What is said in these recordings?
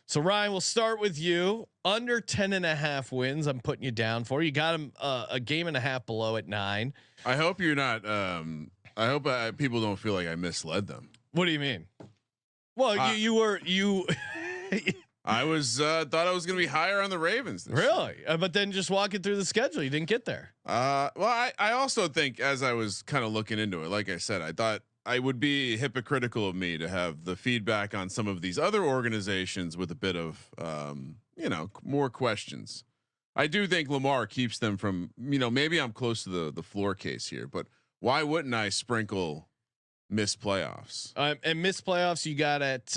So Ryan, we'll start with you. Under 10.5 wins, I'm putting you down for. You got him a game and a half below at 9. I hope you're not. I hope people don't feel like I misled them. What do you mean? Well, you were. I was thought I was going to be higher on the Ravens. Really? But then just walking through the schedule, you didn't get there. Well, I also think as I was kind of looking into it, like I said, I thought I would be hypocritical of me to have the feedback on some of these other organizations with a bit of, more questions. I do think Lamar keeps them from, maybe I'm close to the floor case here, but why wouldn't I sprinkle missed playoffs? And missed playoffs, you got at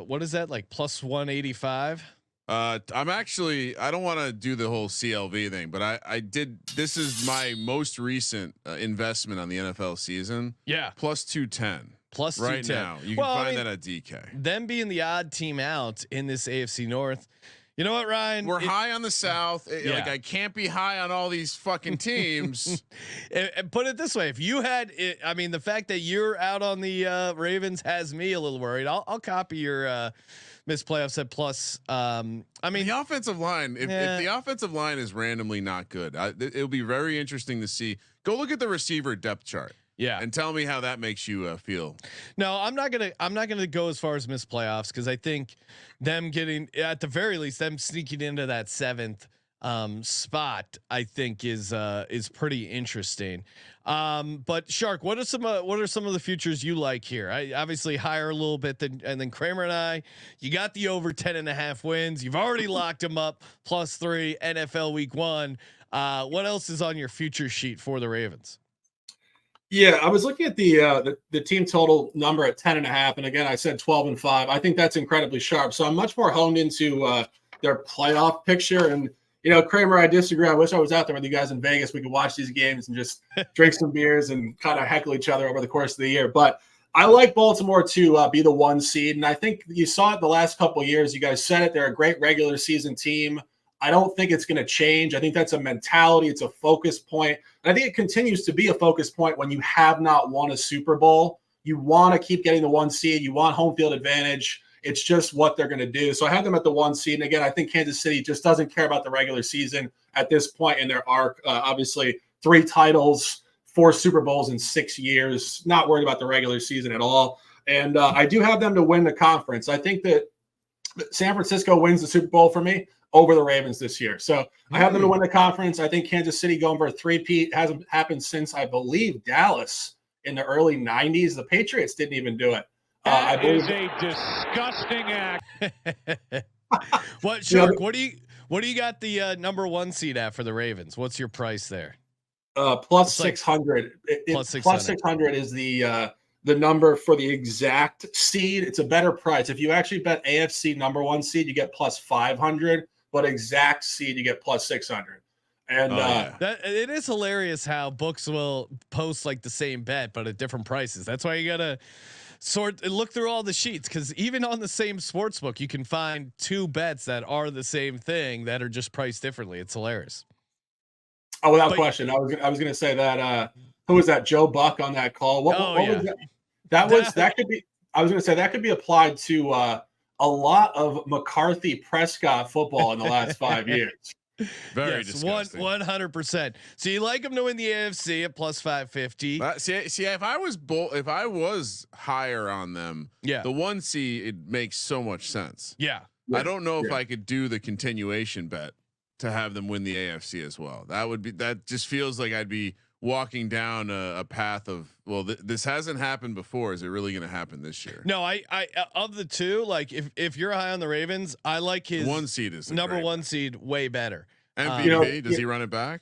what is that, like plus 185? I'm actually, I don't want to do the whole CLV thing, but I did. This is my most recent investment on the NFL season. Yeah, plus 210. Plus right 210. now, you can find that at DK. Them being the odd team out in this AFC North. You know what, Ryan? We're high on the South. Like I can't be high on all these fucking teams. And put it this way: if you had, the fact that you're out on the Ravens has me a little worried. I'll copy your missed playoffs at plus. The offensive line. If the offensive line is randomly not good, it'll be very interesting to see. Go look at the receiver depth chart. Yeah, and tell me how that makes you feel. No, I'm not gonna go as far as miss playoffs because I think them getting, at the very least, them sneaking into that 7th spot, I think is pretty interesting. But Shark, what are some of the futures you like here? I obviously higher a little bit than Kramer and I. You got the over 10.5 wins. You've already locked them up +3 NFL Week 1. What else is on your future sheet for the Ravens? Yeah, I was looking at the team total number at 10.5, and again, I said 12-5. I think that's incredibly sharp. So I'm much more honed into their playoff picture. And Kramer, I disagree. I wish I was out there with you guys in Vegas. We could watch these games and just drink some beers and kind of heckle each other over the course of the year. But I like Baltimore to be the 1 seed, and I think you saw it the last couple of years. You guys said it; they're a great regular season team. I don't think it's going to change. I think that's a mentality. It's a focus point. And I think it continues to be a focus point when you have not won a Super Bowl. You want to keep getting the 1 seed. You want home field advantage. It's just what they're going to do. So I have them at the 1 seed. And again, I think Kansas City just doesn't care about the regular season at this point in their arc. Obviously, 3 titles, 4 Super Bowls in 6 years. Not worried about the regular season at all. And I do have them to win the conference. I think that San Francisco wins the Super Bowl for me over the Ravens this year. So I have them to win the conference. I think Kansas City going for a 3-peat hasn't happened since, I believe, Dallas in the early 90s. The Patriots didn't even do it. That is a disgusting act. What, Shark? What do you got the number 1 seed at for the Ravens? What's your price there? Plus 600. Plus 600 is the number for the exact seed. It's a better price. If you actually bet AFC number 1 seed, you get plus 500, but exact seed, you get plus 600. And that it is hilarious how books will post like the same bet, but at different prices. That's why you gotta look through all the sheets, because even on the same sports book, you can find 2 bets that are the same thing that are just priced differently. It's hilarious. Oh, without question. I was going to say that. Who was that? Joe Buck on that call. What was that? That could be. I was going to say that could be applied to a lot of McCarthy Prescott football in the last 5 years. Very disgusting. 100%. So you like them to win the AFC at plus 550. See, if I was higher on them, the 1 seed, it makes so much sense. Yeah. I don't know if I could do the continuation bet to have them win the AFC as well. That just feels like I'd be walking down a path of, well, this hasn't happened before. Is it really going to happen this year? No, I of the 2, like if you're high on the Ravens, I like his 1 seed is number 1 seed way better. MVP, does he run it back?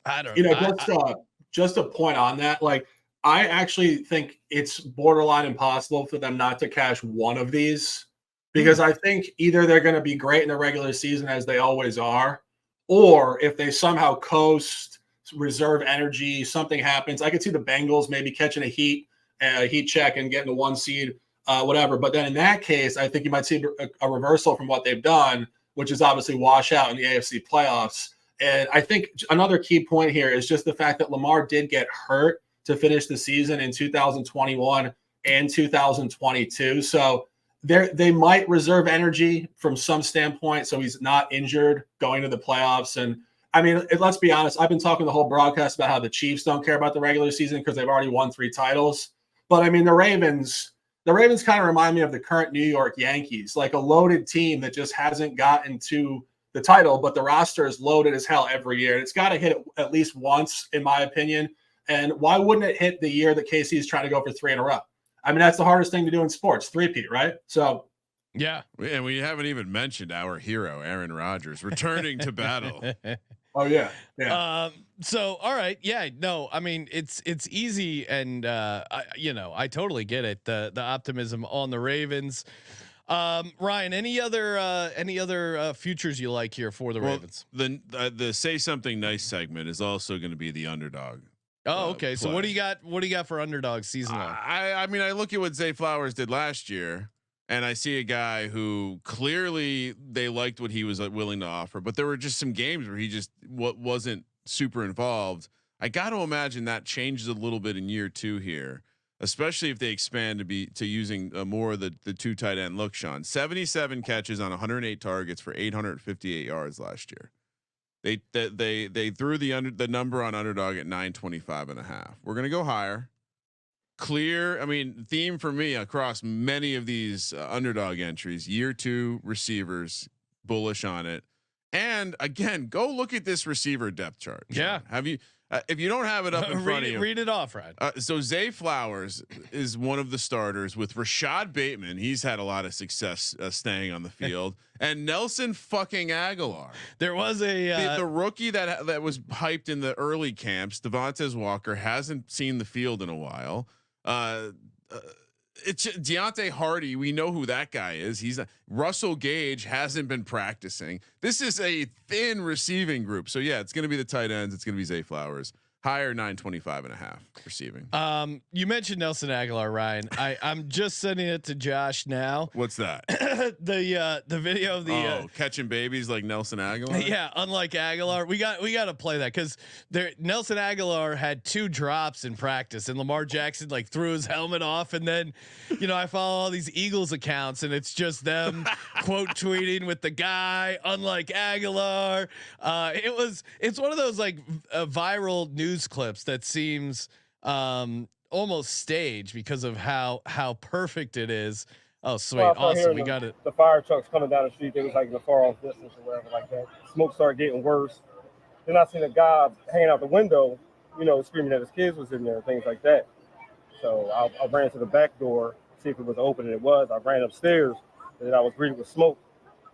I don't know. Just a point on that. Like, I actually think it's borderline impossible for them not to cash one of these, because I think either they're going to be great in the regular season, as they always are, or if they somehow coast, reserve energy, something happens. I could see the Bengals maybe catching a heat check and getting the 1 seed, whatever. But then in that case, I think you might see a reversal from what they've done, which is obviously wash out in the AFC playoffs. And I think another key point here is just the fact that Lamar did get hurt to finish the season in 2021 and 2022. So they might reserve energy from some standpoint, so he's not injured going to the playoffs. And I mean, let's be honest. I've been talking the whole broadcast about how the Chiefs don't care about the regular season because they've already won 3 titles. But I mean, the Ravens kind of remind me of the current New York Yankees, like a loaded team that just hasn't gotten to the title, but the roster is loaded as hell every year. It's got to hit it at least once, in my opinion. And why wouldn't it hit the year that KC is trying to go for 3 in a row? I mean, that's the hardest thing to do in sports, 3-peat, right? So, yeah. And we haven't even mentioned our hero, Aaron Rodgers, returning to battle. Oh yeah. Yeah. So, all right. Yeah, no, I mean, it's easy. And, I totally get it. The optimism on the Ravens. Ryan, any other futures you like here for the Ravens? The say something nice segment is also going to be the underdog. Oh, okay. So what do you got for underdog season long? I mean, I look at what Zay Flowers did last year, and I see a guy who clearly they liked what he was willing to offer, but there were just some games where he just wasn't super involved. I got to imagine that changes a little bit in year 2 here, especially if they expand to using more of the 2 tight end look. Sean, 77 catches on 108 targets for 858 yards last year. They threw the number on underdog at 925.5. We're going to go higher. Clear. I mean, theme for me across many of these underdog entries, year 2 receivers, bullish on it. And again, go look at this receiver depth chart. Yeah. Have you, if you don't have it up in front of you, read it off, Ryan. So Zay Flowers is one of the starters with Rashad Bateman. He's had a lot of success staying on the field, and Nelson fucking Aguilar. There was the rookie that was hyped in the early camps. Devontae Walker hasn't seen the field in a while. It's Deontay Hardy. We know who that guy is. Russell Gage hasn't been practicing. This is a thin receiving group. So yeah, it's going to be the tight ends. It's going to be Zay Flowers. Higher 925.5 receiving. You mentioned Nelson Aguilar, Ryan. I'm just sending it to Josh now. What's that? the video of the catching babies like Nelson Aguilar. Yeah, unlike Aguilar, we got to play that because Nelson Aguilar had 2 drops in practice, and Lamar Jackson like threw his helmet off, and then I follow all these Eagles accounts, and it's just them quote tweeting with the guy. Unlike Aguilar, it's one of those like viral news clips that seems almost staged because of how perfect it is. Oh, sweet. Well, awesome. We got it. The fire trucks coming down the street. They was like in the far off distance or whatever like that. Smoke started getting worse. Then I seen a guy hanging out the window, screaming that his kids was in there, things like that. So I ran to the back door, see if it was open, and it was. I ran upstairs, and then I was greeted with smoke.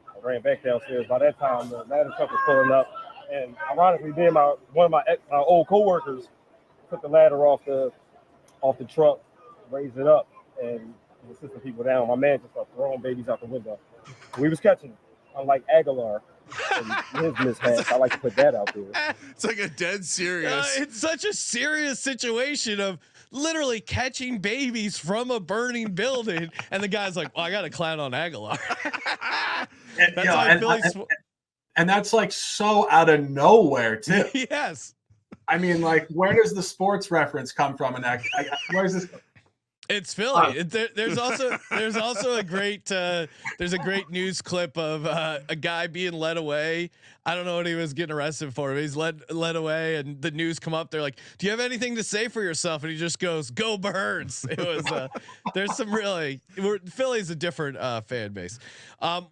I ran back downstairs. By that time, the ladder truck was pulling up. And ironically, then one of my old coworkers took the ladder off the truck, raised it up, and assisting people down. My man just started throwing babies out the window. We was catching them, unlike Aguilar and his mishaps. I like to put that out there. It's like a dead serious. It's such a serious situation of literally catching babies from a burning building, and the guy's like, "Well, I got to clown on Aguilar." And that's like so out of nowhere too. Yes. I mean, like, where does the sports reference come from? And where's this? It's Philly. There's also a great there's a great news clip of a guy being led away. I don't know what he was getting arrested for. But he's led away, and the news come up. They're like, "Do you have anything to say for yourself?" And he just goes, "Go Birds." It was there's some Philly's a different fan base.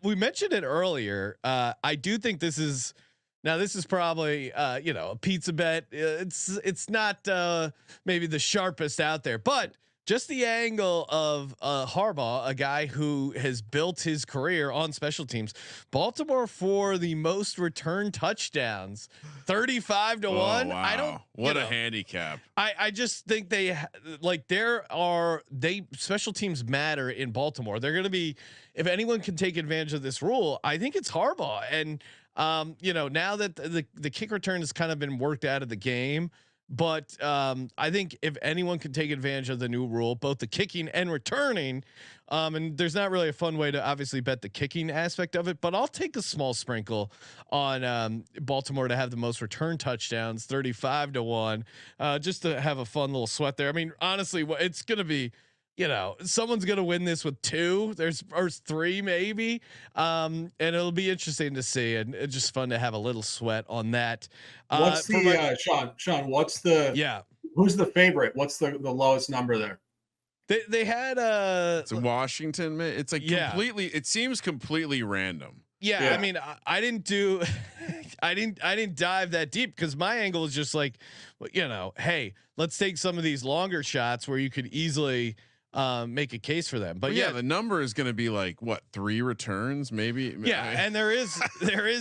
We mentioned it earlier. I do think this is. Now this is probably a pizza bet. It's not maybe the sharpest out there, but just the angle of Harbaugh, a guy who has built his career on special teams. Baltimore for the most return touchdowns, 35-1. Wow. I don't. What a handicap. I just think special teams matter in Baltimore. They're going to be, if anyone can take advantage of this rule, I think it's Harbaugh. And now that the kick return has kind of been worked out of the game. But I think if anyone can take advantage of the new rule, both the kicking and returning, and there's not really a fun way to obviously bet the kicking aspect of it, but I'll take a small sprinkle on Baltimore to have the most return touchdowns, 35-1, just to have a fun little sweat there. I mean, honestly, it's going to be you know, someone's going to win this with 2. There's or 3 maybe. And it'll be interesting to see, and it's just fun to have a little sweat on that. What's the Sean? What's the who's the favorite? What's the lowest number there? They had it's Washington. It's like completely. It seems completely random. Yeah, I mean, I didn't do, I didn't dive that deep because my angle is just like, you know, hey, let's take some of these longer shots where you could easily make a case for them. But yeah, the number is going to be like what, 3 returns, maybe. Yeah, and there is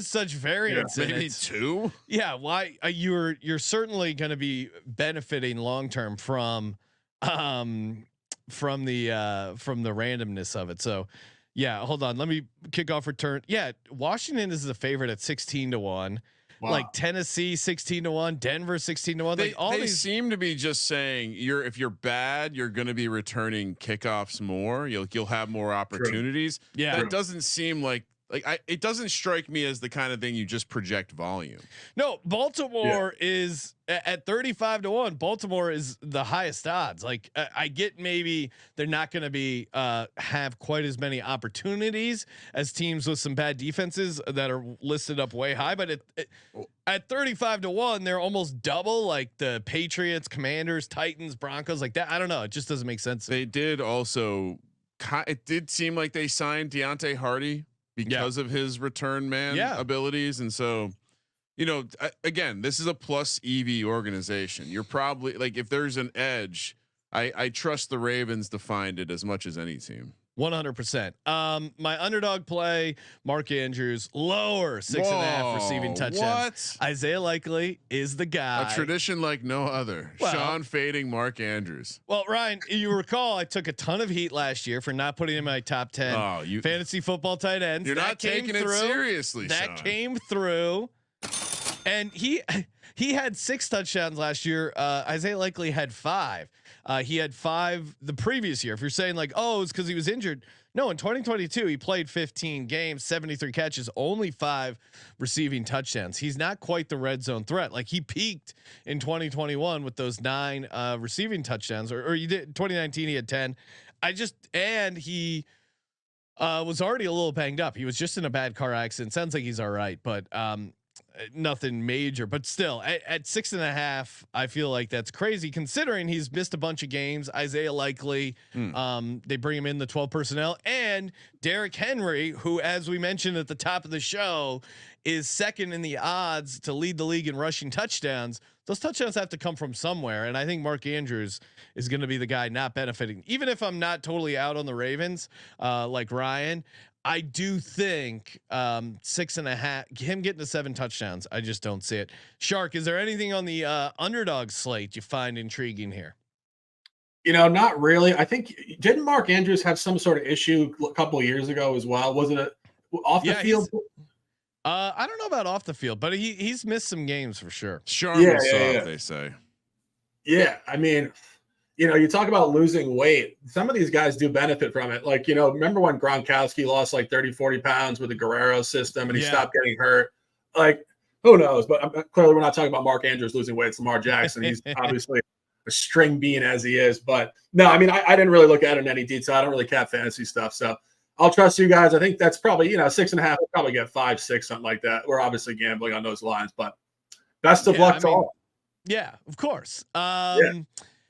such variance. Yeah, maybe 2. Yeah, why you're certainly going to be benefiting long term from the randomness of it. So. Yeah, hold on. Let me kick off return. Yeah, Washington is the favorite at 16-1. Wow. Like Tennessee 16-1, Denver 16-1. Like all they these seem to be just saying if you're bad, you're going to be returning kickoffs more. You'll have more opportunities. True. Yeah, that doesn't seem like it doesn't strike me as the kind of thing you just project volume. No, Baltimore is at 35-1. Baltimore is the highest odds. Like I get maybe they're not going to be have quite as many opportunities as teams with some bad defenses that are listed up way high, but at 35-1, they're almost double like the Patriots, Commanders, Titans, Broncos, like that. I don't know. It just doesn't make sense. They did also. It did seem like they signed Deontay Hardy because of his return man abilities. And so, you know, again, this is a plus EV organization. You're probably like, if there's an edge, I trust the Ravens to find it as much as any team. 100%. My underdog play, Mark Andrews, lower 6.5 receiving touchdowns. What? Isaiah Likely is the guy. A tradition like no other. Well, Sean fading Mark Andrews. Well, Ryan, you recall I took a ton of heat last year for not putting him in my top 10 fantasy football tight ends. You're not taking it seriously. That Sean. came through, and he had 6 touchdowns last year. Isaiah Likely had 5. He had 5 the previous year. If you're saying like, oh, it's because he was injured. No, in 2022, he played 15 games, 73 catches, only 5 receiving touchdowns. He's not quite the red zone threat. Like he peaked in 2021 with those 9 receiving touchdowns, or he did 2019. He had 10. And he was already a little banged up. He was just in a bad car accident. Sounds like he's all right, but nothing major, but still at 6.5, I feel like that's crazy considering he's missed a bunch of games. Isaiah Likely, they bring him in the 12 personnel, and Derrick Henry, who, as we mentioned at the top of the show, is second in the odds to lead the league in rushing touchdowns. Those touchdowns have to come from somewhere, and I think Mark Andrews is going to be the guy not benefiting. Even if I'm not totally out on the Ravens, like Ryan, I do think 6.5, him getting to 7 touchdowns, I just don't see it. Shark, is there anything on the underdog slate you find intriguing here? You know, not really. I think, didn't Mark Andrews have some sort of issue a couple of years ago as well? Was it off the field? I don't know about off the field, but he's missed some games for sure. They say. Yeah, I mean, you know, you talk about losing weight. Some of these guys do benefit from it. Like, you know, remember when Gronkowski lost like 30, 40 pounds with the Guerrero system and he stopped getting hurt? Like, who knows? But clearly we're not talking about Mark Andrews losing weight. It's Lamar Jackson. He's obviously a string bean as he is. But no, I mean, I didn't really look at it in any detail. I don't really cap fantasy stuff. So I'll trust you guys. I think that's probably, 6.5. We'll probably get 5, 6, something like that. We're obviously gambling on those lines, but best of luck to all. Yeah, of course.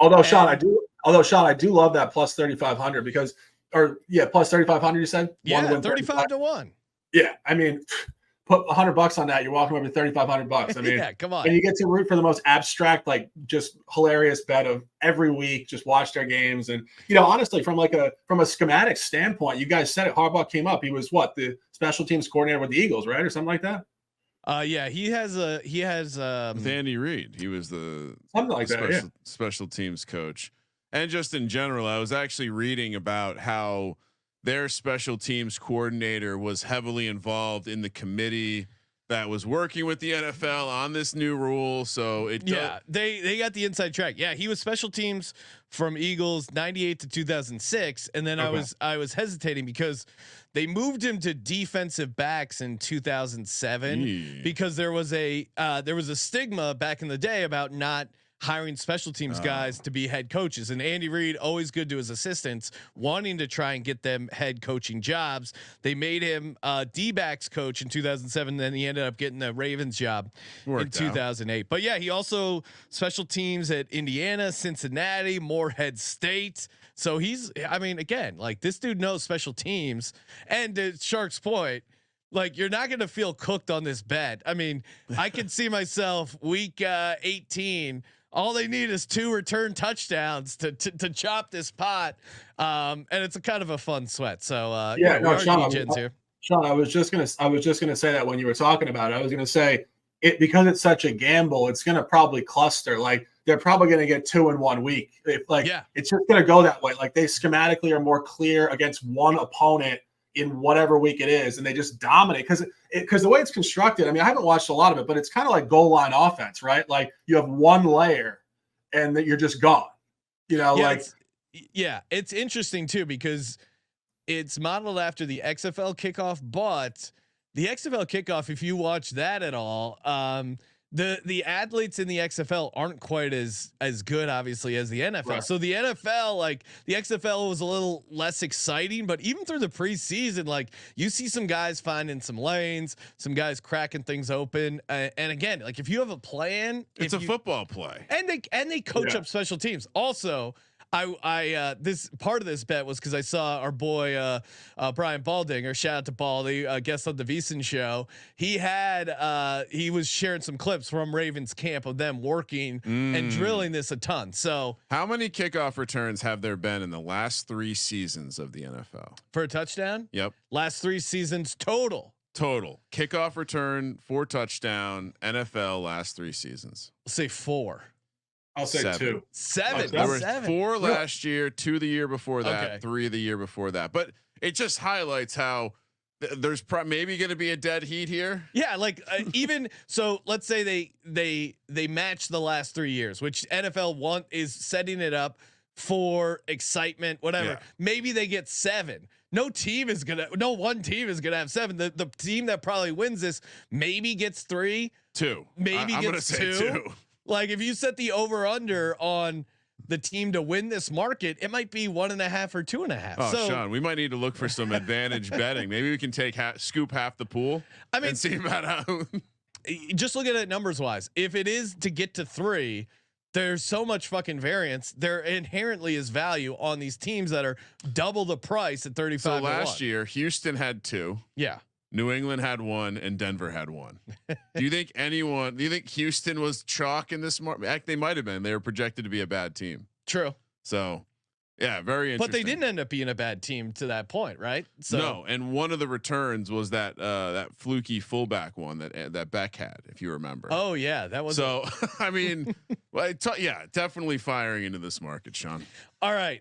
Although Sean, I do love that plus 3,500 because, plus 3,500. You said 35-1. Yeah, I mean, put $100 on that, you're walking away with $3,500. I mean, yeah, come on. And you get to root for the most abstract, like just hilarious bet of every week. Just watch their games, and honestly, from a schematic standpoint, you guys said it. Harbaugh came up. He was the special teams coordinator with the Eagles, right, or something like that. He has with Andy Reid. He was special teams coach. And just in general, I was actually reading about how their special teams coordinator was heavily involved in the committee that was working with the NFL on this new rule. So they got the inside track. Yeah, he was special teams from Eagles 98 to 2006, and then I was hesitating because they moved him to defensive backs in 2007 because there was a stigma back in the day about not hiring special teams guys to be head coaches. And Andy Reid, always good to his assistants, wanting to try and get them head coaching jobs. They made him D-backs coach in 2007. Then he ended up getting the Ravens job in 2008. But yeah, he also special teams at Indiana, Cincinnati, Morehead State. So he's, I mean, again, like this dude knows special teams. And to Shark's point, like you're not going to feel cooked on this bet. I mean, I can see myself week 18. All they need is 2 return touchdowns to chop this pot, and it's a kind of a fun sweat. So Sean, I was just gonna say that when you were talking about it, I was gonna say it because it's such a gamble. It's gonna probably cluster. Like they're probably gonna get 2 in 1 week. It's just gonna go that way. Like they schematically are more clear against one opponent in whatever week it is, and they just dominate because the way it's constructed. I mean, I haven't watched a lot of it, but it's kind of like goal line offense, right? Like you have one layer, and that you're just gone. You know, it's interesting too because it's modeled after the XFL kickoff, but the XFL kickoff, if you watch that at all, the athletes in the XFL aren't quite as good, obviously, as the NFL. Right. So the NFL, like the XFL, was a little less exciting, but even through the preseason, like you see some guys finding some lanes, some guys cracking things open, and again, like if you have a plan, it's a football play, and they coach up special teams. Also, I this part of this bet was because I saw our boy Brian Baldinger, shout out to Baldy, guest on the VSiN show. He was sharing some clips from Ravens camp of them working and drilling this a ton. So how many kickoff returns have there been in the last 3 seasons of the NFL for a touchdown? Yep, last 3 seasons total kickoff return for touchdown NFL last 3 seasons. Let's say 4. I'll say 7. 7. There were 4 last year, 2 the year before that, 3 the year before that. But it just highlights how there's maybe going to be a dead heat here. Yeah, like even so, let's say they match the last 3 years, which NFL is setting it up for excitement, whatever. Yeah. Maybe they get 7. No one team is gonna have 7. The team that probably wins this maybe gets 3, 2, maybe gets 2. Like if you set the over under on the team to win this market, it might be 1.5 or 2.5. Oh, so, Sean, we might need to look for some advantage betting. Maybe we can take scoop half the pool. I mean, and see about how. Just look at it numbers wise. If it is to get to 3, there's so much fucking variance. There inherently is value on these teams that are double the price at 35. So last year, Houston had 2. Yeah. New England had 1 and Denver had 1. Do you think Houston was chalk in this market? They might've been. They were projected to be a bad team. True. So yeah, very interesting. But they didn't end up being a bad team to that point, right? So no. And one of the returns was that fluky fullback one that Beck had, if you remember. Oh yeah. That was so, I mean, definitely firing into this market, Sean. All right.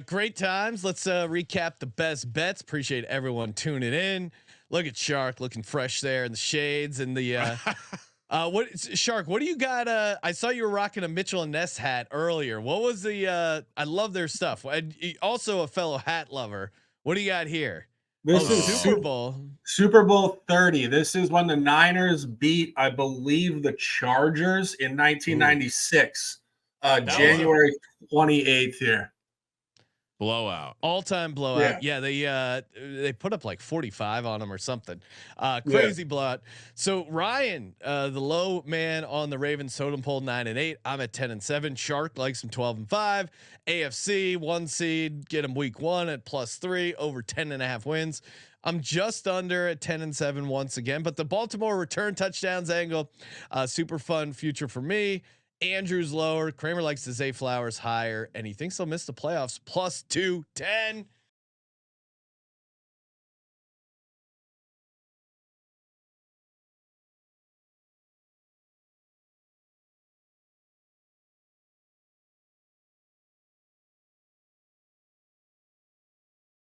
Great times. Let's recap the best bets. Appreciate everyone tuning in. Look at Shark looking fresh there in the shades and the Shark, what do you got? I saw you were rocking a Mitchell and Ness hat earlier. What was the I love their stuff. Also a fellow hat lover. What do you got here? This is Super Bowl 30. This is when the Niners beat, I believe, the Chargers in 1996. January 28th here. Blowout, all-time blowout. Yeah, they put up like 45 on them or something. Crazy blowout. So Ryan, the low man on the Ravens totem pole, 9-8. I'm at 10-7. Shark likes him 12-5. AFC 1 seed, get him week 1 at +3, over 10.5 wins. I'm just under at 10-7 once again, but the Baltimore return touchdowns angle, super fun future for me. Andrew's lower. Kramer likes to say Flowers higher, and he thinks they'll miss the playoffs +210.